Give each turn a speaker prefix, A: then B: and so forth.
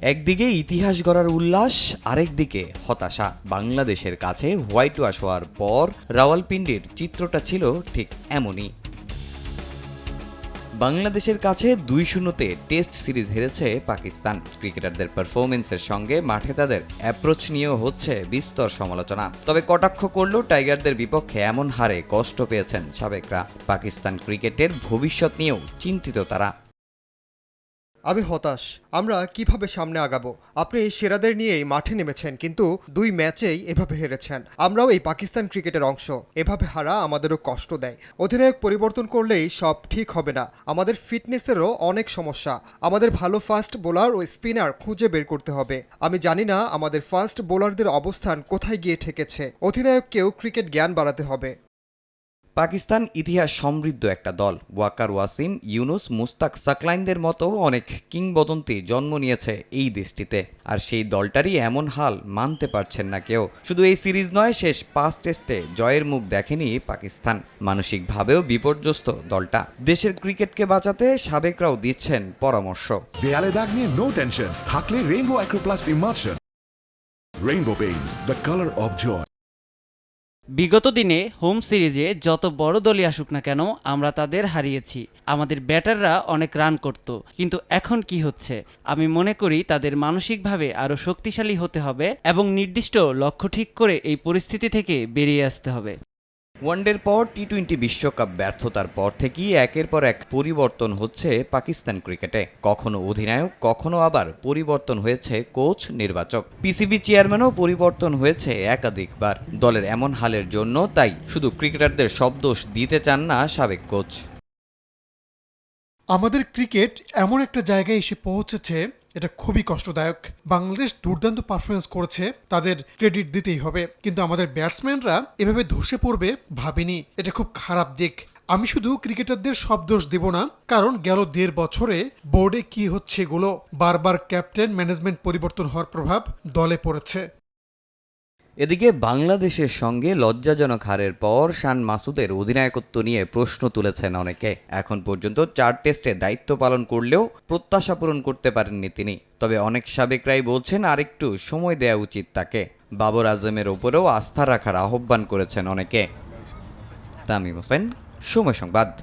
A: একদিকে ইতিহাস গড়ার উল্লাস, আরেকদিকে হতাশা। বাংলাদেশের কাছে হোয়াইট ওয়াশ হওয়ার পর রাওয়ালপিন্ডির চিত্রটা ছিল ঠিক এমনই। বাংলাদেশের কাছে ২-০তে টেস্ট সিরিজ হেরেছে পাকিস্তান। ক্রিকেটারদের পারফরমেন্সের সঙ্গে মাঠে তাদের অ্যাপ্রোচ নিয়েও হচ্ছে বিস্তর সমালোচনা। তবে কটাক্ষ করলেও টাইগারদের বিপক্ষে এমন হারে কষ্ট পেয়েছেন সাবেকরা। পাকিস্তান ক্রিকেটের ভবিষ্যৎ নিয়েও চিন্তিত তারা।
B: আমি হতাশ। আমরা কিভাবে সামনে আগাবো? আপনি সেরাদের নিয়েই মাঠে নেমেছেন, কিন্তু ২ ম্যাচেই এভাবে হেরেছেন। আমরাও এই পাকিস্তান ক্রিকেটের অংশ। এভাবে হারা আমাদেরও কষ্ট দেয়। অধিনায়ক পরিবর্তন করলেই সব ঠিক হবে না। আমাদের ফিটনেসেরও অনেক সমস্যা। আমাদের ভালো ফাস্ট বোলার ও স্পিনার খুঁজে বের করতে হবে। আমি জানি না আমাদের ফাস্ট বোলারদের অবস্থান কোথায় গিয়ে ঠেকেছে। অধিনায়ককেও ক্রিকেট জ্ঞান বাড়াতে হবে।
A: পাকিস্তান ইতিহাস সমৃদ্ধ একটা দল। ওয়াকার ওয়াসিম, ইউনুস, মুস্তাক সাকলাইনদের মতো অনেক কিংবদন্তি জন্ম নিয়েছে এই দেশটিতে। আর সেই দলটারই এমন হাল মানতে পারছেন না কেউ। শুধু এই সিরিজ নয়, শেষ ৫ টেস্টে জয়ের মুখ দেখেনি পাকিস্তান। মানসিকভাবেও বিপর্যস্ত দলটা। দেশের ক্রিকেটকে বাঁচাতে সাবেকরাও দিচ্ছেন পরামর্শ।
C: দেয়ালে দাগ নিয়ে নো টেনশন, থাকলে Rainbow Acroplast emulsion. Rainbow paints, the colour of joy.
D: বিগত দিনে হোম সিরিজে যত বড় দলই আসুক না কেন, আমরা তাদের হারিয়েছি। আমাদের ব্যাটাররা অনেক রান করত, কিন্তু এখন কি হচ্ছে? আমি মনে করি তাদের মানসিকভাবে আরও শক্তিশালী হতে হবে এবং নির্দিষ্ট লক্ষ্য ঠিক করে এই পরিস্থিতি থেকে বেরিয়ে আসতে হবে।
A: ওয়ানডের পর টি-২০ বিশ্বকাপ ব্যর্থতার পর থেকেই একের পর এক পরিবর্তন হচ্ছে পাকিস্তান ক্রিকেটে। কখনো অধিনায়ক, কখনো আবার পরিবর্তন হয়েছে কোচ, নির্বাচক। পিসিবি চেয়ারম্যানও পরিবর্তন হয়েছে একাধিকবার। দলের এমন হালের জন্য তাই শুধু ক্রিকেটারদের সব দোষ দিতে চান না সাবেক কোচ।
E: আমাদের ক্রিকেট এমন একটা জায়গায় এসে পৌঁছেছে, এটা খুবই কষ্টদায়ক। বাংলাদেশ দুর্দান্ত পারফরমেন্স করেছে, তাদের ক্রেডিট দিতেই হবে, কিন্তু আমাদের ব্যাটসম্যানরা এভাবে ধসে পড়বে ভাবিনি। এটা খুব খারাপ দিক। আমি শুধু ক্রিকেটারদের সব দোষ দেব না, কারণ গেল ১.৫ বছরে বোর্ডে কি হচ্ছে এগুলো। বারবার ক্যাপ্টেন, ম্যানেজমেন্ট পরিবর্তন হওয়ার প্রভাব দলে পড়েছে।
A: এদিকে বাংলাদেশের সঙ্গে লজ্জাজনক হারের পর শান মাসুদের অধিনায়কত্ব নিয়ে প্রশ্ন তুলেছেন অনেকে। এখন পর্যন্ত ৪ টেস্টে দায়িত্ব পালন করলেও প্রত্যাশা পূরণ করতে পারেননি তিনি। তবে অনেক সাবেকরাই বলছেন আরেকটু সময় দেওয়া উচিত তাকে। বাবর আজমের ওপরেও আস্থা রাখার আহ্বান করেছেন অনেকে। তামিম হোসেন, সময় সংবাদ।